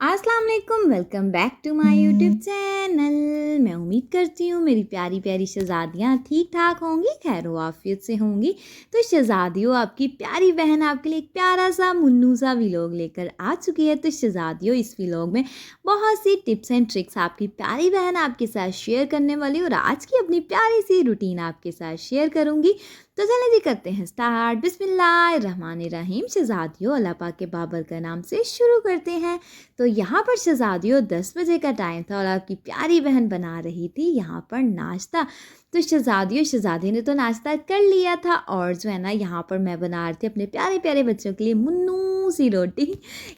अस्सलाम वालेकुम, welcome back to my YouTube channel. मैं उम्मीद करती हूँ मेरी प्यारी प्यारी शहज़ादियाँ ठीक ठाक होंगी, खैर आफियत से होंगी। तो शहज़ादियों, आपकी प्यारी बहन आपके लिए एक प्यारा सा मुन्नू सा व्लॉग लेकर आ चुकी है। तो शहज़ादियों, इस व्लॉग में बहुत सी टिप्स एंड ट्रिक्स आपकी प्यारी बहन आपके साथ शेयर करने वाली और आज की अपनी प्यारी सी रूटीन आपके साथ शेयर करूँगी। तो चलें जी, करते हैं स्टार्ट। बिस्मिल्लाहिर्रहमानिर्रहीम। शहज़ादियों, अल्लाह पाक के बाबर का नाम से शुरू करते हैं। तो यहाँ पर शहज़ादियों 10 बजे का टाइम था और आपकी प्यारी बहन बना रही थी यहाँ पर नाश्ता। तो शहज़ादी ने तो नाश्ता कर लिया था और जो है ना, यहाँ पर मैं बना रही थी अपने प्यारे प्यारे बच्चों के लिए मुन्नू सी रोटी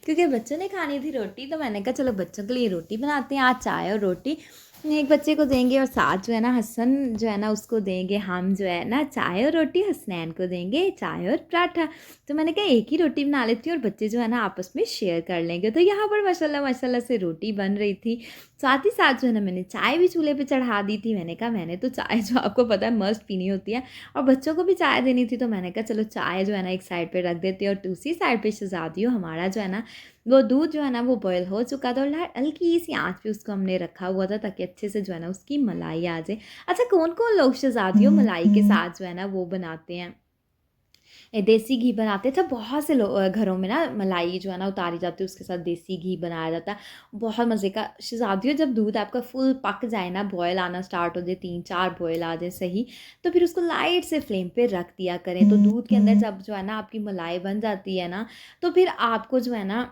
क्योंकि बच्चों ने खानी थी रोटी। तो मैंने कहा चलो बच्चों के लिए रोटी बनाते हैं, आज चाय और रोटी एक बच्चे को देंगे और साथ जो है ना हसन जो है ना उसको देंगे हम जो है ना चाय और रोटी, हसनैन को देंगे चाय और पराठा। तो मैंने कहा एक ही रोटी बना लेती हूँ और बच्चे जो है ना आपस में शेयर कर लेंगे। तो यहाँ पर माशाल्लाह माशाल्लाह से रोटी बन रही थी, साथ ही साथ जो है ना मैंने चाय भी चूल्हे पे चढ़ा दी थी। मैंने कहा मैंने तो चाय जो आपको पता है मस्त पीनी होती है और बच्चों को भी चाय देनी थी। तो मैंने कहा चलो चाय जो है ना एक साइड पे रख देती है और दूसरी साइड पे शहज़ादियों हमारा जो है ना वो दूध जो है ना वो बॉयल हो चुका था और हल्की सी आंच पे उसको हमने रखा हुआ था ताकि अच्छे से जो है ना उसकी मलाई आ जाए। अच्छा, कौन कौन लोग शहज़ादियों मलाई के साथ जो है ना वो बनाते हैं, देसी घी बनाते थे। बहुत से घरों में ना मलाई जो है ना उतारी जाती है, उसके साथ देसी घी बनाया जाता है, बहुत मज़े का। शहज़ादियों, जब दूध आपका फुल पक जाए ना, बॉयल आना स्टार्ट हो जाए, 3-4 बॉयल आ जाए सही, तो फिर उसको लाइट से फ्लेम पे रख दिया करें। तो दूध के अंदर जब जो है ना आपकी मलाई बन जाती है ना, तो फिर आपको जो है ना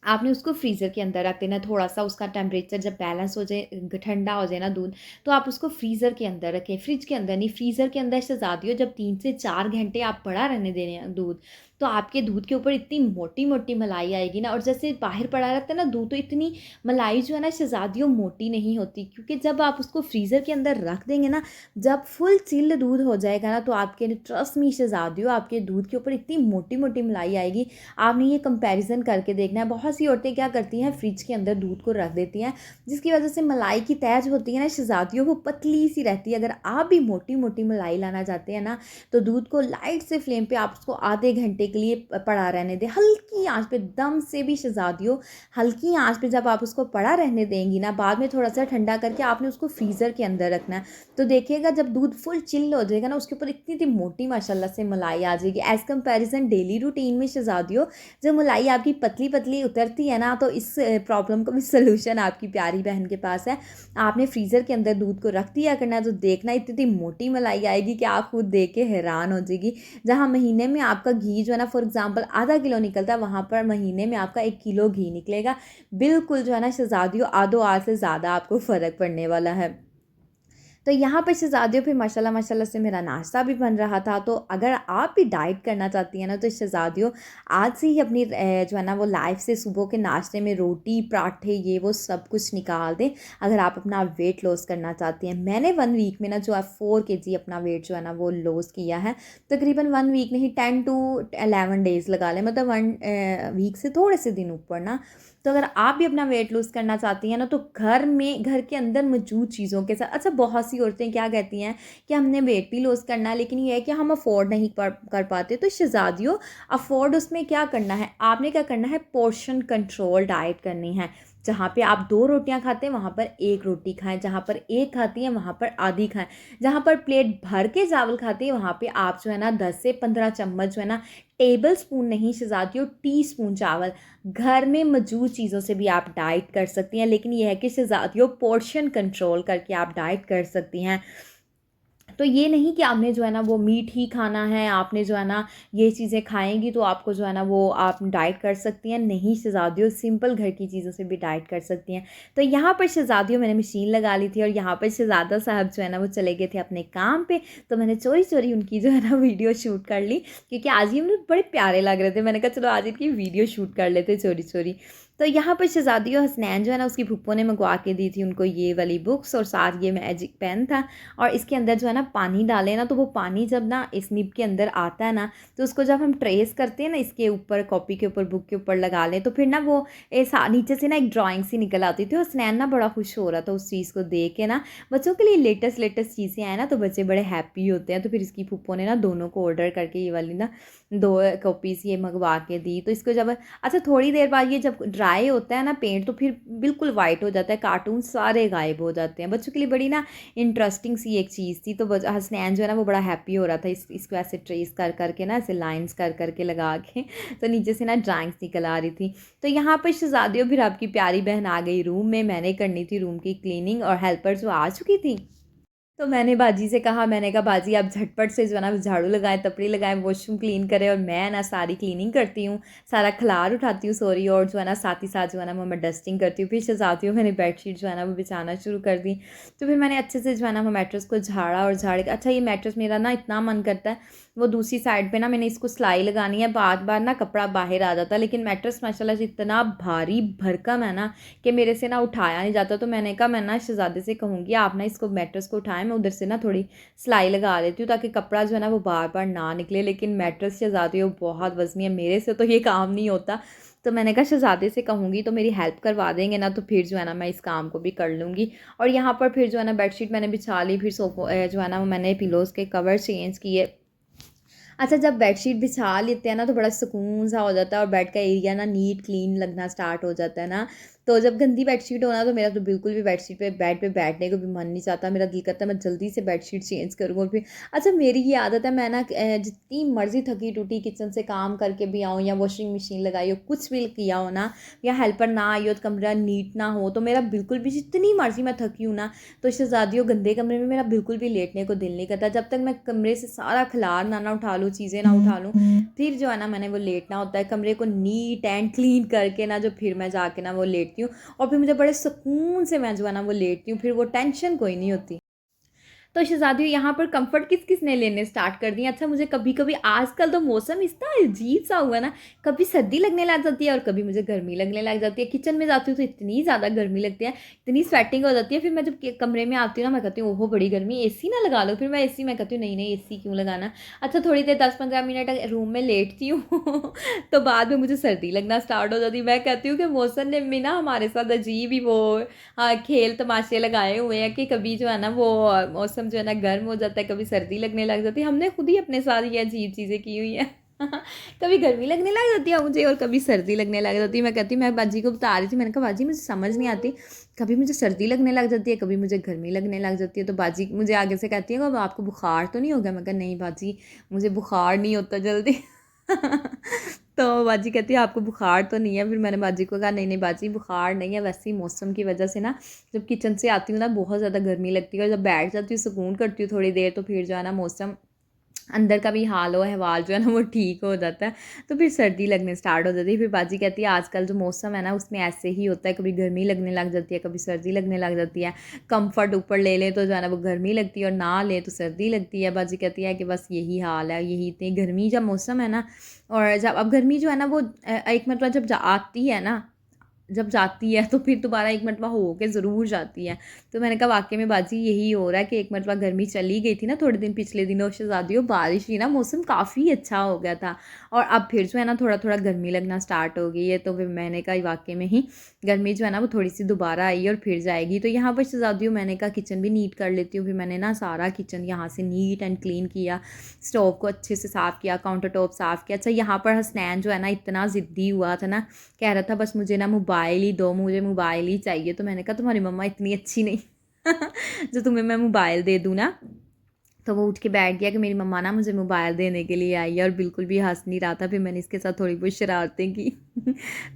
आपने उसको फ्रीज़र के अंदर रख देना। थोड़ा सा उसका टेम्परेचर जब बैलेंस हो जाए, ठंडा हो जाए ना दूध, तो आप उसको फ्रीज़र के अंदर रखें, फ्रिज के अंदर नहीं, फ्रीज़र के अंदर। शहज़ादियों, जब 3 से 4 घंटे आप पड़ा रहने दें दूध, तो आपके दूध के ऊपर इतनी मोटी मोटी मलाई आएगी ना। और जैसे बाहर पड़ा रहता है ना दूध, तो इतनी मलाई जो है ना शहज़ादियों मोटी नहीं होती, क्योंकि जब आप उसको फ्रीज़र के अंदर रख देंगे ना, जब फुल चिल्ड दूध हो जाएगा ना, तो आपके ट्रस्ट मी शहज़ादियों, आपके दूध के ऊपर इतनी मोटी मोटी मलाई आएगी। आपने ये कंपैरिजन करके देखना है। बहुत सी औरतें क्या करती हैं, फ्रिज के अंदर दूध को रख देती हैं, जिसकी वजह से मलाई की तह जो होती है ना शहज़ादियों, वो पतली सी रहती है। अगर आप भी मोटी मोटी मलाई लाना चाहते हैं ना, तो दूध को लाइट से फ्लेम पे आप उसको आधे घंटे के लिए पड़ा रहने दें, हल्की आंच पे, दम से भी शहज़ादियों, हल्की आंच पे जब आप उसको पड़ा रहने देंगी ना, बाद में थोड़ा सा ठंडा करके आपने उसको फ्रीज़र के अंदर रखना है। तो देखिएगा जब दूध फुल चिल्ड हो जाएगा ना, उसके ऊपर इतनी इतनी मोटी माशाल्लाह से मलाई आ जाएगी। एज़ कंपेरिजन डेली रूटीन में शहज़ादियों, जब मलाई आपकी पतली पतली उतरती है ना, तो इस प्रॉब्लम का भी सलूशन आपकी प्यारी बहन के पास है। आपने फ्रीज़र के अंदर दूध को रख दिया करना है, तो देखना इतनी इतनी मोटी मलाई आएगी कि आप खुद देख के हैरान हो जाएगी। जहाँ महीने में आपका घी जो है ना फॉर एग्जांपल आधा किलो निकलता है, वहाँ पर महीने में आपका 1 किलो घी निकलेगा। बिल्कुल जो है ना शहज़ादियों, आधो आध से ज़्यादा आपको फ़र्क पड़ने वाला है। तो यहाँ पर शहज़ादियों फिर माशाल्लाह माशाल्लाह से मेरा नाश्ता भी बन रहा था। तो अगर आप भी डाइट करना चाहती हैं ना, तो शहज़ादियों आज से ही अपनी जो है ना वो लाइफ से सुबह के नाश्ते में रोटी पराठे ये वो सब कुछ निकाल दें, अगर आप अपना वेट लॉस करना चाहती हैं। मैंने 1 वीक में ना जो है 4 केजी अपना वेट जो है ना वो लॉस किया है। तकरीबन 1 वीक नहीं, 10 टू 11 डेज़ लगा लें, मतलब 1 वीक से थोड़े से दिन ऊपर ना। तो अगर आप भी अपना वेट लूज़ करना चाहती हैं ना, तो घर के अंदर मौजूद चीज़ों के साथ, अच्छा बहुत सी औरतें क्या कहती हैं कि हमने वेट भी लूज़ करना है, लेकिन ये है कि हम अफोर्ड नहीं कर पाते। तो शहज़ादियों, अफोर्ड उसमें क्या करना है, आपने क्या करना है, पोर्शन कंट्रोल डाइट करनी है। जहाँ पे आप 2 रोटियां खाते हैं वहाँ पर 1 रोटी खाएं, जहाँ पर 1 खाती हैं वहाँ पर आधी खाएं, जहाँ पर प्लेट भर के चावल खाती हैं वहाँ पे आप जो है ना 10 से 15 चम्मच जो है ना, टेबल स्पून नहीं शहज़ादियों, टी स्पून चावल। घर में मौजूद चीज़ों से भी आप डाइट कर सकती हैं, लेकिन यह है कि शहज़ादियों पोर्शन कंट्रोल करके आप डाइट कर सकती हैं। तो ये नहीं कि आपने जो है ना वो मीट ही खाना है, आपने जो है ना ये चीज़ें खाएँगी तो आपको जो है ना वो आप डाइट कर सकती हैं। नहीं शहज़ादियों, सिंपल घर की चीज़ों से भी डाइट कर सकती हैं। तो यहाँ पर शहज़ादियों मैंने मशीन लगा ली थी और यहाँ पर शहज़ादा साहब जो है ना वो चले गए थे अपने काम पे। तो मैंने चोरी-चोरी उनकी जो है ना वीडियो शूट कर ली, क्योंकि आज ये मुझे बड़े प्यारे लग रहे थे। मैंने कहा चलो आज इनकी वीडियो शूट कर लेते चोरी-चोरी। तो यहाँ पर शहज़ादियों, हसनैन जो है ना उसकी फूफो ने मंगवा के दी थी उनको ये वाली बुक्स और साथ ये मैजिक पेन था। और इसके अंदर जो है ना पानी डालें ना, तो वो पानी जब ना इस निब के अंदर आता है ना, तो उसको जब हम ट्रेस करते हैं ना इसके ऊपर, कॉपी के ऊपर, बुक के ऊपर लगा लें, तो फिर ना वो नीचे से ना एक ड्राइंग सी निकल आती थी। और हसनैन ना बड़ा खुश हो रहा था उस चीज़ को देख के ना। बच्चों के लिए लेटेस्ट लेटेस्ट चीज़ें आए ना तो बच्चे बड़े हैप्पी होते हैं। तो फिर इसकी फूफो ने ना दोनों को ऑर्डर करके ये वाली ना 2 कॉपीज़ ये मंगवा के दी। तो इसको जब, अच्छा थोड़ी देर बाद ये जब ड्राई ड्राई होता है ना पेंट तो फिर बिल्कुल वाइट हो जाता है, कार्टून सारे गायब हो जाते हैं। बच्चों के लिए बड़ी ना इंटरेस्टिंग सी एक चीज़ थी। तो हसनैन जो है ना वो बड़ा हैप्पी हो रहा था इसको ऐसे ट्रेस कर करके ना, ऐसे लाइंस कर करके लगा के तो नीचे से ना ड्राइंग्स निकल आ रही थी। तो यहाँ पर शहज़ादियों फिर आपकी प्यारी बहन आ गई रूम में। मैंने करनी थी रूम की क्लीनिंग और हेल्पर जो आ चुकी थी। तो मैंने बाजी से कहा, मैंने कहा बाजी आप झटपट से जो है ना झाड़ू लगाएं, तपड़ी लगाएं, वॉशरूम क्लीन करें और मैं ना सारी क्लीनिंग करती हूँ, सारा खलार उठाती हूँ सॉरी, और जो है ना साथ ही साथ जो है ना वो मैं डस्टिंग करती हूँ। फिर शहजादी हूँ मैंने बेडशीट जो है ना वो बिछाना शुरू कर दी। तो फिर मैंने अच्छे से जो है ना वो मैट्रेस को झाड़ा और झाड़ के, अच्छा ये मैट्रेस मेरा ना इतना मन करता है वो दूसरी साइड पे ना मैंने इसको सिलाई लगानी है, बार बार ना कपड़ा बाहर आ जाता है, लेकिन मैट्रेस माशाल्लाह से इतना भारी भरकम है ना कि मेरे से ना उठाया नहीं जाता। तो मैंने कहा मैं ना शहजादे से कहूँगी आप ना इसको मैट्रेस को उठाएं, मैं उधर से ना थोड़ी सिलाई लगा देती हूँ ताकि कपड़ा जो है ना वो बार बार ना निकले। लेकिन मैट्रेस शहजादी वो बहुत वज़नी है, मेरे से तो ये काम नहीं होता। तो मैंने कहा शहजादे से कहूँगी तो मेरी हेल्प करवा देंगे ना, तो फिर जो है ना मैं इस काम को भी कर लूँगी। और यहाँ पर फिर जो है ना बेडशीट मैंने बिछा ली, फिर सोफो जो है ना वो मैंने पिलोज़ के कवर चेंज किए। अच्छा जब बेडशीट बिछा लेते हैं ना तो बड़ा सुकून सा हो जाता है और बेड का एरिया ना नीट क्लीन लगना स्टार्ट हो जाता है ना। तो जब गंदी बेडशीट हो ना तो मेरा तो बिल्कुल भी बेडशीट पे बेड पे बैठने को भी मन नहीं चाहता, मेरा दिल करता है मैं जल्दी से बेडशीट चेंज करूँ। और फिर अच्छा मेरी ये आदत है, मैं ना जितनी मर्ज़ी थकी टूटी किचन से काम करके भी आऊँ या वॉशिंग मशीन लगाई हो कुछ भी किया हो ना, या हेल्पर ना आई हो तो कमरा नीट ना हो, तो मेरा बिल्कुल भी जितनी मर्ज़ी मैं थकी हूँ ना तो शहज़ादियों गंदे कमरे में मेरा बिल्कुल भी लेटने को दिल नहीं करता। जब तक मैं कमरे से सारा खिलार ना उठा लूँ, चीज़ें ना उठा लूँ, फिर जो है ना मैंने वो लेटना होता है कमरे को नीट एंड क्लीन करके ना, जो फिर मैं जाके ना वो लेटती हूँ और फिर मुझे बड़े सुकून से मैं जो है ना वो लेटती हूँ, फिर वो टेंशन कोई नहीं होती। तो शहज़ादियों यहाँ पर कंफर्ट किस किस ने लेने स्टार्ट कर दिए। अच्छा मुझे कभी कभी आजकल तो मौसम इतना अजीब सा हुआ ना, कभी सर्दी लगने लग जाती है और कभी मुझे गर्मी लगने लग जाती है। किचन में जाती हूँ तो इतनी ज़्यादा गर्मी लगती है, इतनी स्वेटिंग हो जाती है। फिर मैं जब कमरे में आती हूँ ना मैं कहती हूँ ओहो बड़ी गर्मी, एसी ना लगा लो। फिर मैं एसी में कहती हूँ नहीं नहीं एसी क्यों लगाना। अच्छा थोड़ी देर 10-15 मिनट रूम में लेटती हूँ तो बाद में मुझे सर्दी लगना स्टार्ट हो जाती है। मैं कहती हूँ कि मौसम ने भी ना हमारे साथ अजीब ही वो हाँ खेल तमाशे लगाए हुए हैं कि कभी जो है ना वो मौसम जो है ना गर्म हो जाता है, कभी सर्दी लगने लग जाती है। हमने खुद ही अपने साथ ये अजीब चीज़ें की हुई हैं कभी गर्मी लगने लग जाती है मुझे और कभी सर्दी लगने लग जाती है। मैं कहती हूँ, मैं बाजी को बता रही थी, मैंने कहा बाजी मुझे समझ नहीं आती, कभी मुझे सर्दी लगने लग जाती है कभी मुझे गर्मी लगने लग जाती है। तो बाजी मुझे आगे से कहती है आपको बुखार तो नहीं हो गया। मैं कहा नहीं बाजी मुझे बुखार नहीं होता जल्दी तो बाजी कहती है आपको बुखार तो नहीं है। फिर मैंने बाजी को कहा नहीं नहीं बाजी बुखार नहीं है, वैसे ही मौसम की वजह से ना जब किचन से आती हूँ ना बहुत ज़्यादा गर्मी लगती है और जब बैठ जाती हूँ सुकून करती हूँ थोड़ी देर तो फिर जो है ना मौसम अंदर का भी हाल हो अहवाल जो है ना वो ठीक हो जाता है, तो फिर सर्दी लगने स्टार्ट हो जाती है। फिर बाजी कहती है आजकल जो मौसम है ना उसमें ऐसे ही होता है, कभी गर्मी लगने लग जाती है कभी सर्दी लगने लग जाती है। कंफर्ट ऊपर ले लें तो जो है ना वो गर्मी लगती है और ना ले तो सर्दी लगती है। बाजी कहती है कि बस यही हाल है, यही इतनी गर्मी जब मौसम है ना, और जब अब गर्मी जो है ना वो एक मतलब जब आती है ना, जब जाती है तो फिर दोबारा एक मरतबा हो के ज़रूर जाती है। तो मैंने कहा वाक़ई में बाजी यही हो रहा है कि एक मरतबा गर्मी चली गई थी ना थोड़े दिन पिछले दिनों शहज़ादियों, बारिश हुई ना मौसम काफ़ी अच्छा हो गया था और अब फिर जो है ना थोड़ा थोड़ा गर्मी लगना स्टार्ट हो गई है। तो फिर मैंने कहा वाक़ई में ही गर्मी जो है ना वो थोड़ी सी दोबारा आई और फिर जाएगी। तो यहाँ पर शहज़ादियों मैंने कहा किचन भी नीट कर लेती हूँ। फिर मैंने ना सारा किचन यहाँ से नीट एंड क्लीन किया, स्टोव को अच्छे से साफ़ किया, काउंटर टॉप साफ़ किया। अच्छा यहाँ पर हसनैन जो है ना इतना ज़िद्दी हुआ था ना, कह रहा था बस मुझे ना मोबाइल ही दो, मुझे मोबाइल ही चाहिए। तो मैंने कहा तुम्हारी मम्मा इतनी अच्छी नहीं जो तुम्हें मैं मोबाइल दे दूँ ना। तो वो उठ के बैठ गया कि मेरी मम्मा ना मुझे मोबाइल देने के लिए आई है और बिल्कुल भी हंस नहीं रहा था। फिर मैंने इसके साथ थोड़ी बहुत शरारतें की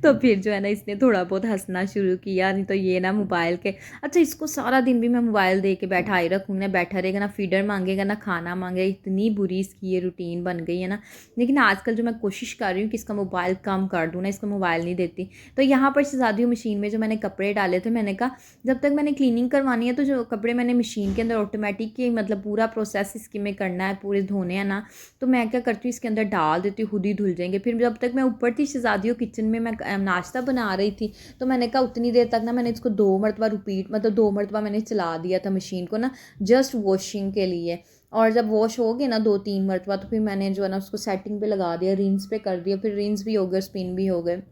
तो फिर जो है ना इसने थोड़ा बहुत हंसना शुरू किया, नहीं तो ये ना मोबाइल के, अच्छा इसको सारा दिन भी मैं मोबाइल दे के बैठाई रखूँगी ना, बैठा रहेगा ना फीडर मांगेगा ना खाना मांगेगा, इतनी बुरी इसकी ये रूटीन बन गई है ना। लेकिन आजकल जो मैं कोशिश कर रही हूँ कि इसका मोबाइल कम कर दूँ ना, इसको मोबाइल नहीं देती। तो यहाँ पर शहज़ादियों मशीन में जो मैंने कपड़े डाले थे, मैंने कहा जब तक मैंने क्लीनिंग करवानी है तो जो कपड़े मैंने मशीन के अंदर ऑटोमेटिक ही मतलब पूरा प्रोसेस इसके में करना है, पूरे धोने हैं ना, तो मैं क्या करती हूँ इसके अंदर डाल देती हूँ, खुद ही धुल जाएंगे। फिर जब तक मैं ऊपर थी शहज़ादियों किचन में मैं नाश्ता बना रही थी, तो मैंने कहा उतनी देर तक ना मैंने इसको 2 मरतबा रिपीट मतलब 2 मरतबा मैंने चला दिया था मशीन को ना, जस्ट वॉशिंग के लिए। और जब वॉश हो गए ना 2-3 मरतबा तो फिर मैंने जो है ना उसको सेटिंग पे लगा दिया, रिंस पे कर दिया, फिर रिंस भी हो गए स्पिन भी हो गए।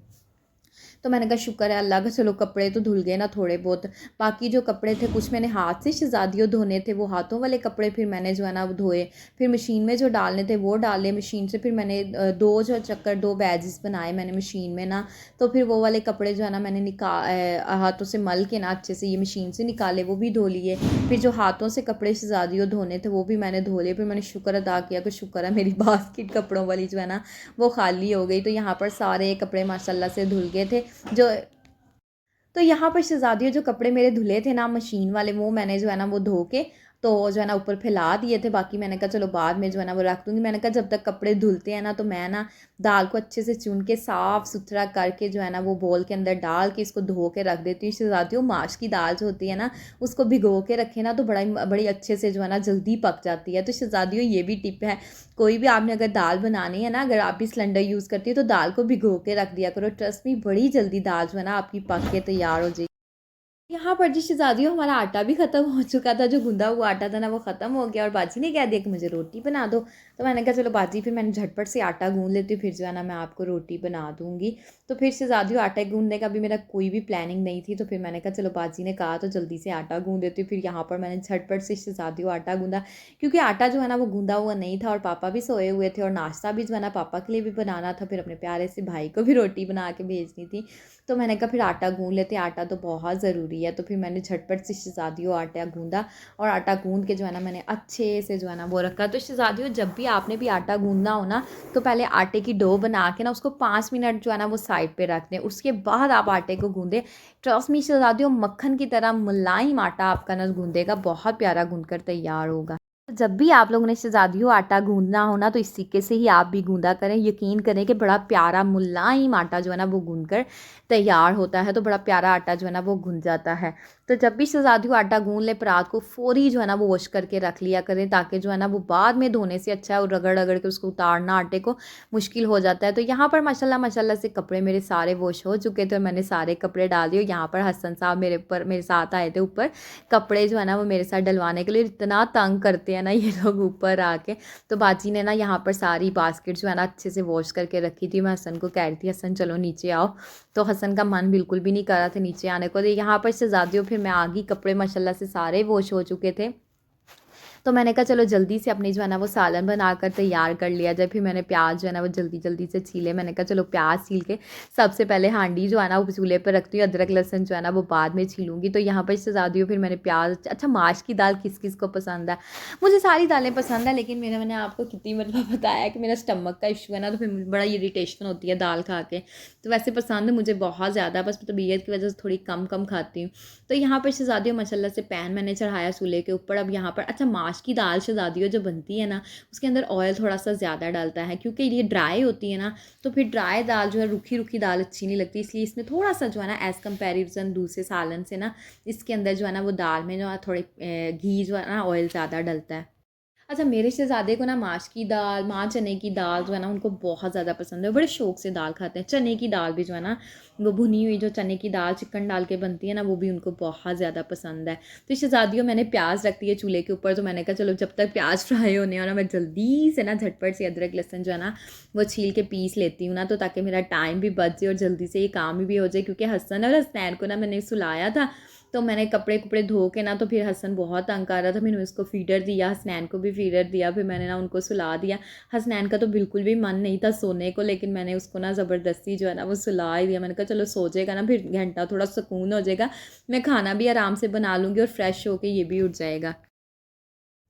तो मैंने कहा शुक्र है अल्लाह का, चलो कपड़े तो धुल गए ना थोड़े बहुत। बाकी जो कपड़े थे कुछ मैंने हाथ से शहज़ादियों धोने थे, वो हाथों वाले कपड़े फिर मैंने जो है ना वो धोए। फिर मशीन में जो डालने थे वो डाले मशीन से। फिर मैंने दो बैजेस बनाए मैंने मशीन में ना। तो फिर वो वाले कपड़े जो है ना मैंने हाथों से मल के ना अच्छे से ये मशीन से निकाले, वो भी धो लिए। फिर जो हाथों से कपड़े शहज़ादियों धोने थे वो भी मैंने धो लिए। फिर मैंने शुक्र अदा किया कि शुक्र है मेरी बास्केट कपड़ों वाली जो है ना वो खाली हो गई। तो यहाँ पर सारे कपड़े माशाल्लाह से धुल गए थे। जो तो यहाँ पर शहज़ादियों जो कपड़े मेरे धुले थे ना मशीन वाले, वो मैंने जो है ना वो धो के तो जो है ना ऊपर फैला दिए थे। बाकी मैंने कहा चलो बाद में जो है ना वो रख दूँगी। मैंने कहा जब तक कपड़े धुलते हैं ना तो मैं ना दाल को अच्छे से चुन के साफ़ सुथरा करके जो है ना वो बोल के अंदर डाल के इसको धो के रख देती हूँ। शहज़ादियों माश की दाल जो होती है ना उसको भिगो के रखे ना तो बड़ी अच्छे से जो है ना जल्दी पक जाती है। तो शहज़ादियों ये भी टिप है, कोई भी आपने अगर दाल बनानी है ना, अगर आप भी सिलेंडर यूज़ करती है तो दाल को भिगो के रख दिया करो। ट्रस्ट मी बड़ी जल्दी दाल जो है ना आपकी पक के तैयार हो जाएगी। यहाँ पर जी शहज़ादियों हमारा आटा भी ख़त्म हो चुका था, जो गूँधा हुआ आटा था ना वो ख़त्म हो गया और बाजी ने कह दिया कि मुझे रोटी बना दो। तो मैंने कहा चलो बाजी फिर मैंने झटपट से आटा गूँध लेती हूँ, फिर जो है ना मैं आपको रोटी बना दूँगी। तो फिर शहज़ादियों आटा गूँधने का भी मेरा कोई भी प्लानिंग नहीं थी, तो फिर मैंने कहा चलो बाजी ने कहा तो जल्दी से आटा गूँध देती हूँ। फिर यहाँ पर मैंने झटपट से शहज़ादियों आटा गूँधा, क्योंकि आटा जो है ना वो गूँधा हुआ नहीं था और पापा भी सोए हुए थे और नाश्ता भी जो है ना पापा के लिए भी बनाना था, फिर अपने प्यारे से भाई को भी रोटी बना के भेजनी थी। तो मैंने कहा फिर आटा गूँध लेते, आटा तो बहुत ज़रूरी है। तो फिर मैंने झटपट से शहज़ादियों आटा गूँधा और आटा गूँध के जो है ना मैंने अच्छे से जो है ना वो रखा। तो शहज़ादियों जब भी आपने भी आटा गूँधना हो ना तो पहले आटे की डो बना के ना उसको 5 मिनट जो है ना वो साइड पे रख दें, उसके बाद आप आटे को गूँधें। ट्रस्ट मी शहज़ादियों मक्खन की तरह मुलायम आटा आपका ना गूँधेगा, बहुत प्यारा गूँध कर तैयार होगा। जब भी आप लोगों ने शहज़ादियों आटा गूँधना हो ना तो इस तरीके से ही आप भी गूँधा करें। यकीन करें कि बड़ा प्यारा मुलायम आटा जो है ना वो गूँध कर तैयार होता है, तो बड़ा प्यारा आटा जो है ना वो गूँध जाता है। तो जब भी शहज़ादियों आटा गूँध लें परात को फ़ौरी जो है ना वो वॉश करके रख लिया करें, ताकि जो है ना वो बाद में धोने से अच्छा है और रगड़-रगड़ के उसको उतारना आटे को मुश्किल हो जाता है। तो यहाँ पर माशाल्लाह माशाल्लाह से कपड़े मेरे सारे वॉश हो चुके थे और मैंने सारे कपड़े डाल दिए। यहाँ पर हसन साहब मेरे साथ आए थे ऊपर, कपड़े जो है ना वो मेरे साथ डलवाने के लिए। इतना तंग करते हैं ना ये लोग ऊपर आके। तो बाजी ने ना यहाँ पर सारी बास्केट जो है ना अच्छे से वॉश करके रखी थी। मैं हसन को कह रही थी हसन चलो नीचे आओ, तो हसन का मन बिल्कुल भी नहीं कर रहा था नीचे आने को। तो यहाँ पर शहज़ादियों फिर मैं आ गई, कपड़े माशाल्लाह से सारे वॉश हो चुके थे। तो मैंने कहा चलो जल्दी से अपनी जो है ना वो सालन बनाकर तैयार कर लिया जाए। फिर मैंने प्याज जो है ना वो जल्दी जल्दी से छीले। मैंने कहा चलो प्याज छील के सबसे पहले हांडी जो है ना वो चूल्हे पर रखती हूँ, अदरक लहसुन जो है ना वो बाद में छीलूँगी। तो यहाँ पर शहज़ादियों फिर मैंने प्याज, अच्छा माश की दाल किस किस को पसंद है? मुझे सारी दालें पसंद है, लेकिन मैंने आपको कितनी मतलब बताया कि मेरा स्टमक का इशू है ना, तो फिर मुझे बड़ा इरिटेशन होती है दाल खा के। तो वैसे पसंद है मुझे बहुत ज़्यादा, बस तबीयत की वजह से थोड़ी कम कम खाती हूँ। तो यहाँ पर शहज़ादियों माशाल्लाह से पैन मैंने चढ़ाया चूल्हे के ऊपर। अब यहाँ पर अच्छा माश की दाल शहज़ादियों जो बनती है ना उसके अंदर ऑयल थोड़ा सा ज़्यादा डलता है, क्योंकि ये ड्राई होती है ना, तो फिर ड्राई दाल जो है रूखी रूखी दाल अच्छी नहीं लगती। इसलिए इसमें थोड़ा सा जो है ना एज़ कम्पेरिजन दूसरे सालन से ना इसके अंदर जो है ना वो दाल में जो है थोड़ी घी जो है ना ऑयल ज़्यादा डलता है। अच्छा मेरे शहज़ादे को ना माश की दाल, माँ चने की दाल जो है ना उनको बहुत ज़्यादा पसंद है, बड़े शौक़ से दाल खाते हैं। चने की दाल भी जो है ना वो भुनी हुई जो चने की दाल चिकन डाल के बनती है ना वो भी उनको बहुत ज़्यादा पसंद है। तो शहज़ादियों मैंने प्याज रख दिए चूल्हे के ऊपर। तो मैंने कहा चलो जब तक प्याज फ्राई होने हो ना मैं जल्दी से ना झटपट से अदरक लहसुन जो है ना वो छील के पीस लेती हूँ ना, तो ताकि मेरा टाइम भी बच जाए और जल्दी से ये काम भी हो जाए। क्योंकि हसन और हसनैन को ना मैंने सुलाया था, तो मैंने कपड़े कुपड़े धो के ना, तो फिर हसन बहुत तंग कर रहा था, मैंने उसको फ़ीडर दिया, हसनैन को भी फ़ीडर दिया, फिर मैंने ना उनको सुला दिया। हसनैन का तो बिल्कुल भी मन नहीं था सोने को, लेकिन मैंने उसको ना ज़बरदस्ती जो है ना वो सुला ही दिया। मैंने कहा चलो सो जाएगा ना, फिर घंटा थोड़ा सुकून हो जाएगा, मैं खाना भी आराम से बना लूँगी और फ्रेश होके ये भी उठ जाएगा।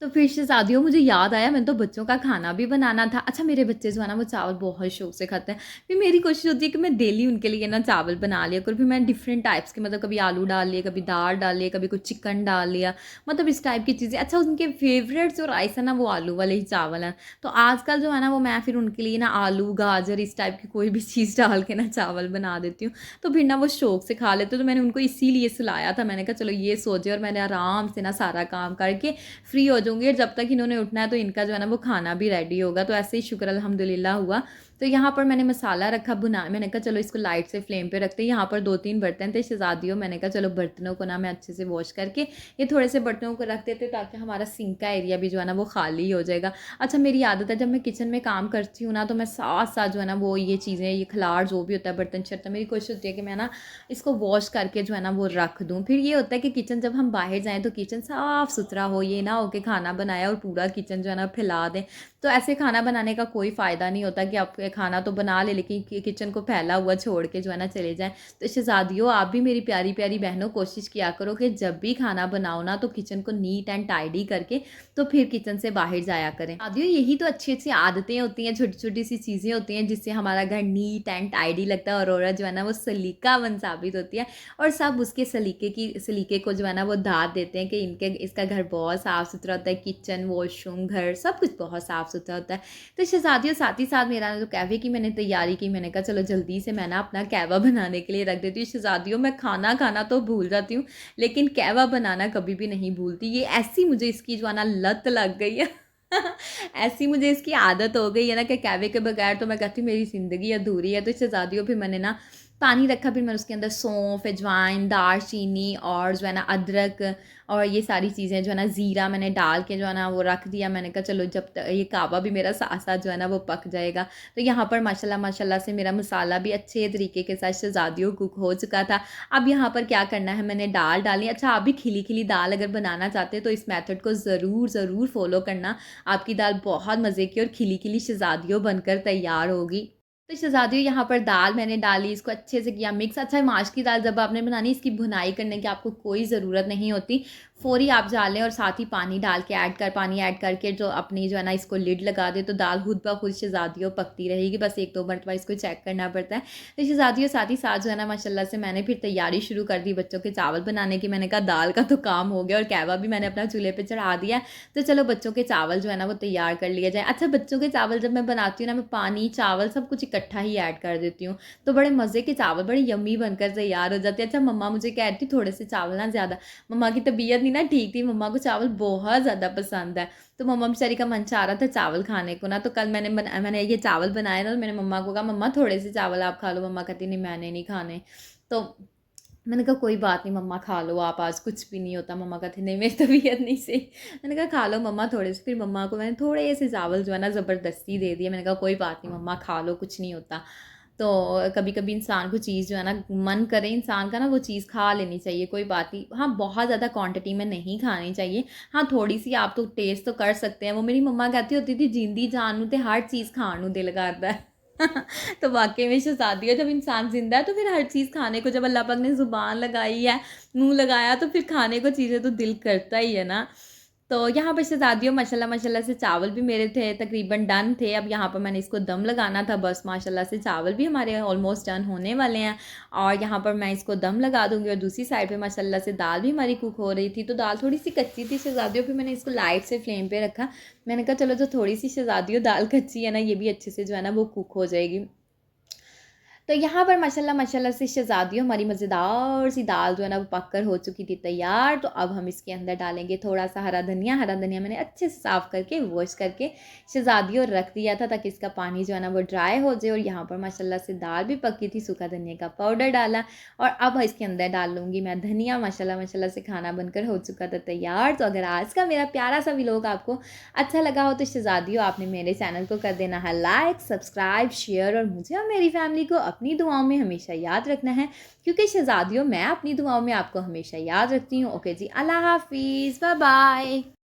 तो फिर शहज़ादियों मुझे याद आया मैंने तो बच्चों का खाना भी बनाना था। अच्छा मेरे बच्चे जो है ना वो चावल बहुत शौक़ से खाते हैं। फिर मेरी कोशिश होती है कि मैं डेली उनके लिए ना चावल बना लिया करूँ। फिर मैं डिफरेंट टाइप्स के, मतलब कभी आलू डाल लिए, कभी दाल डाल लिए, कभी कुछ चिकन डाल लिया, मतलब इस टाइप की चीज़ें। अच्छा उनके फेवरेट जो राइस है ना वो आलू वाले ही चावल हैं। तो आजकल जो है ना वो मैं फिर उनके लिए ना आलू, गाजर इस टाइप की कोई भी चीज़ डाल के ना चावल बना देती हूँ। तो फिर ना वो शौक़ से खा लेते। तो मैंने उनको इसीलिए सुलाया था। मैंने कहा चलो ये सो जाए और मैंने आराम से ना सारा काम करके फ्री हो जाऊँगी, और जब तक इन्होंने उठना है तो इनका जो है ना वो खाना भी रेडी होगा। तो ऐसे ही शुक्र अल्हम्दुलिल्लाह हुआ। तो यहाँ पर मैंने मसाला रखा भुना, मैंने कहा चलो इसको लाइट से फ्लेम पे रखते हैं। यहाँ पर 2-3 बर्तन थे शहज़ादियों, मैंने कहा चलो बर्तनों को ना मैं अच्छे से वॉश करके ये थोड़े से बर्तनों को रख देते ताकि हमारा सिंक का एरिया भी जो है ना वो खाली हो जाएगा। अच्छा, मेरी आदत है जब मैं किचन में काम करती हूँ ना तो मैं साथ साथ जो है ना वो ये चीज़ें, ये खिलाड़ जो भी होता है बर्तन शर्तन, मेरी कोशिश होती है कि मैं ना इसको वॉश करके जो है ना वो रख दूँ। फिर ये होता है कि किचन जब हम बाहर जाएँ तो किचन साफ़ सुथरा हो, ये ना हो कि खाना बनाया और पूरा किचन जो है ना फैला दें। तो ऐसे खाना बनाने का कोई फ़ायदा नहीं होता कि आप खाना तो बना ले लेकिन किचन को फैला हुआ छोड़ के जो है ना चले जाएँ। तो शहज़ादियों, आप भी मेरी प्यारी प्यारी बहनों कोशिश किया करो कि जब भी खाना बनाओ ना तो किचन को नीट एंड टाइडी करके तो फिर किचन से बाहर जाया करें। शादियों, यही तो अच्छी अच्छी आदतें होती हैं, छोटी छोटी सी चीज़ें होती हैं जिससे हमारा घर नीट एंड टाइडी लगता है और औरत जो है ना वो सलीकामंद साबित होती है और सब उसके सलीके को जो है ना वो दाद देते हैं कि इसका घर बहुत साफ़ सुथरा होता है, किचन वॉशरूम घर सब कुछ बहुत साफ़ सुथरा होता है। तो शहज़ादियों, साथ ही साथ मेरा जो कहवे की मैंने तैयारी की, मैंने कहा चलो जल्दी से मैं ना अपना कहवा बनाने के लिए रख देती हूँ। शहज़ादियों, मैं खाना खाना तो भूल जाती हूँ लेकिन कहवा बनाना कभी भी नहीं भूलती। ये ऐसी मुझे इसकी जो है ना लत लग गई है ऐसी मुझे इसकी आदत हो गई है ना कि कहवे के बगैर तो मैं कहती हूँ मेरी ज़िंदगी अधूरी है। तो शहज़ादियों, फिर मैंने ना पानी रखा, फिर मैंने उसके अंदर सौंफ, अजवाइन, दालचीनी और जो है ना अदरक और ये सारी चीज़ें जो है ना ज़ीरा मैंने डाल के जो है ना वो रख दिया। मैंने कहा चलो जब तक ये कहवा भी मेरा साथ साथ जो है ना वो पक जाएगा। तो यहाँ पर माशाल्लाह माशाल्लाह से मेरा मसाला भी अच्छे तरीके के साथ शहज़ादियों कुक हो चुका था। अब यहाँ पर क्या करना है, मैंने दाल डाली। अच्छा, आप भी खिली खिली दाल अगर बनाना चाहते हैं तो इस मेथड को ज़रूर ज़रूर फॉलो करना। आपकी दाल बहुत मज़े की और खिली खिली शहज़ादियों बनकर तैयार होगी। तो शहज़ादियों, यहाँ पर दाल मैंने डाली, इसको अच्छे से किया मिक्स। अच्छा, माश की दाल जब आपने बनानी इसकी भुनाई करने की आपको कोई ज़रूरत नहीं होती, फ़ौरी आप डालें और साथ ही पानी डाल के पानी ऐड करके जो अपनी जो है ना इसको लिड लगा दें तो दाल खुद ब खुद शहज़ादियों पकती रहेगी। बस 1-2 मरतबा इसको चेक करना पड़ता है। तो शहज़ादियों, साथ ही साथ जो है ना माशाल्लाह से मैंने फिर तैयारी शुरू कर दी बच्चों के चावल बनाने की। मैंने कहा दाल का तो काम हो गया और कहवा भी मैंने अपना चूल्हे पे चढ़ा दिया, तो चलो बच्चों के चावल जो है ना वो तैयार कर लिया जाए। अच्छा, बच्चों के चावल जब मैं बनाती हूँ ना, मैं पानी चावल सब कुछ इकट्ठा ही ऐड कर देती हूँ, तो बड़े मज़े के चावल बड़े यम्मी बनकर तैयार हो जाते हैं। अच्छा, मम्मा मुझे कह रही थी थोड़े से चावल ना ज़्यादा, मम्मा की तबीयत नहीं ना ठीक थी, मम्मा को चावल बहुत ज़्यादा पसंद है, तो मम्मा बेचारी का मन चाह रहा था चावल खाने को ना, तो कल मैंने ये चावल बनाए ना, तो मैंने मम्मा को कहा मम्मा थोड़े से चावल आप खा लो। मम्मा कहती नहीं मैंने नहीं खाने। तो मैंने कहा कोई बात नहीं मम्मा, खा लो आप, आज कुछ भी नहीं होता। मम्मा कहती नहीं मेरी तबीयत नहीं सही। मैंने कहा खा लो मम्मा थोड़े से। फिर मम्मा को मैंने थोड़े से चावल जो है ना ज़बरदस्ती दे दिए। मैंने कहा कोई बात नहीं मम्मा, खा लो, कुछ नहीं होता। तो कभी कभी इंसान को चीज़ जो है ना मन करे इंसान का ना वो चीज़ खा लेनी चाहिए, कोई बात नहीं। हाँ, बहुत ज़्यादा क्वांटिटी में नहीं खानी चाहिए। हाँ, थोड़ी सी आप तो टेस्ट तो कर सकते हैं। वो मेरी मम्मा कहती होती थी जिंदी जान नूं ते हर चीज़ खाण नूं दिल करदा है। तो वाकई में शहज़ादियों, जब इंसान जिंदा है तो फिर हर चीज़ खाने को, जब अल्लाह पाक ने ज़ुबान लगाई है, मुंह लगाया, तो फिर खाने को चीज़ें तो दिल करता ही है ना। तो यहाँ पर शहज़ादियों माशाल्लाह माशाल्लाह से चावल भी मेरे थे तकरीबन डन थे। अब यहाँ पर मैंने इसको दम लगाना था, बस माशाल्लाह से चावल भी हमारे ऑलमोस्ट डन होने वाले हैं और यहाँ पर मैं इसको दम लगा दूँगी। और दूसरी साइड पे माशाल्लाह से दाल भी हमारी कुक हो रही थी, तो दाल थोड़ी सी कच्ची थी शहज़ादियों, फिर मैंने इसको लाइट से फ्लेम पे रखा। मैंने कहा चलो जो थोड़ी सी शहज़ादियों दाल कच्ची है ना, ये भी अच्छे से जो है ना वो कुक हो जाएगी। तो यहाँ पर माशाल्लाह माशाल्लाह से शहज़ादियों हमारी मज़ेदार सी दाल जो है ना वो पक कर हो चुकी थी तैयार। तो अब हम इसके अंदर डालेंगे थोड़ा सा हरा धनिया। हरा धनिया मैंने अच्छे से साफ़ करके वॉश करके शहज़ादियों रख दिया था ताकि इसका पानी जो है ना वो ड्राई हो जाए। और यहाँ पर माशाल्लाह से दाल भी पकी थी, सूखा धनिया का पाउडर डाला और अब इसके अंदर डाल लूँगी मैं धनिया। माशाल्लाह माशाल्लाह से खाना बनकर हो चुका था तैयार। तो अगर आज का मेरा प्यारा सा व्लॉग आपको अच्छा लगा हो तो शहज़ादियों, आपने मेरे चैनल को कर देना है लाइक, सब्सक्राइब, शेयर और मुझे और मेरी फैमिली को अपनी दुआओं में हमेशा याद रखना है, क्योंकि शहज़ादियों मैं अपनी दुआओं में आपको हमेशा याद रखती हूँ। ओके जी, अल्लाह हाफिज़, बाय बाय।